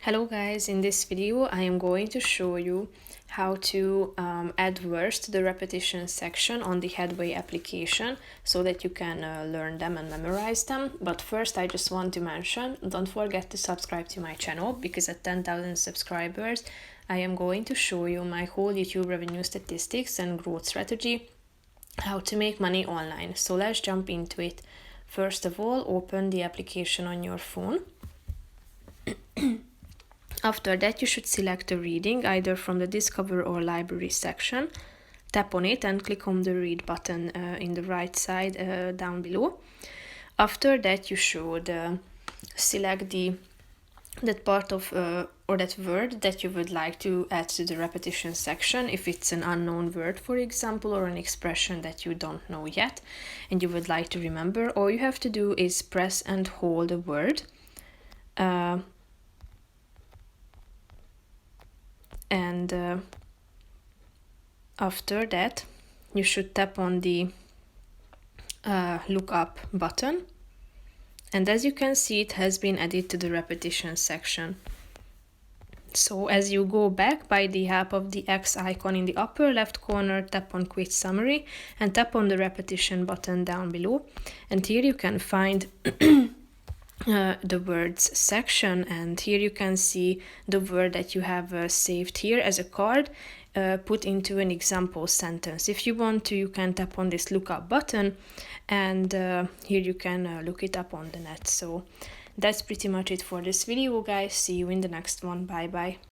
Hello guys, in this video I am going to show you how to add words to the repetition section on the Headway application so that you can learn them and memorize them. But first I just want to mention, don't forget to subscribe to my channel because at 10,000 subscribers I am going to show you my whole YouTube revenue statistics and growth strategy, how to make money online. So let's jump into it. First of all, open the application on your phone. After that, you should select a reading either from the Discover or Library section. Tap on it and click on the Read button in the right side down below. After that, you should select that part of or that word that you would like to add to the repetition section. If it's an unknown word, for example, or an expression that you don't know yet and you would like to remember, all you have to do is press and hold a word. After that, you should tap on the look up button, and as you can see, it has been added to the repetition section. So as you go back, by the help of the X icon in the upper left corner, tap on Quick Summary and tap on the repetition button down below, and here you can find the words section, and here you can see the word that you have saved here as a card put into an example sentence. If you want to, you can tap on this lookup button, and here you can look it up on the net. So that's pretty much it for this video, guys. See you in the next one. Bye bye.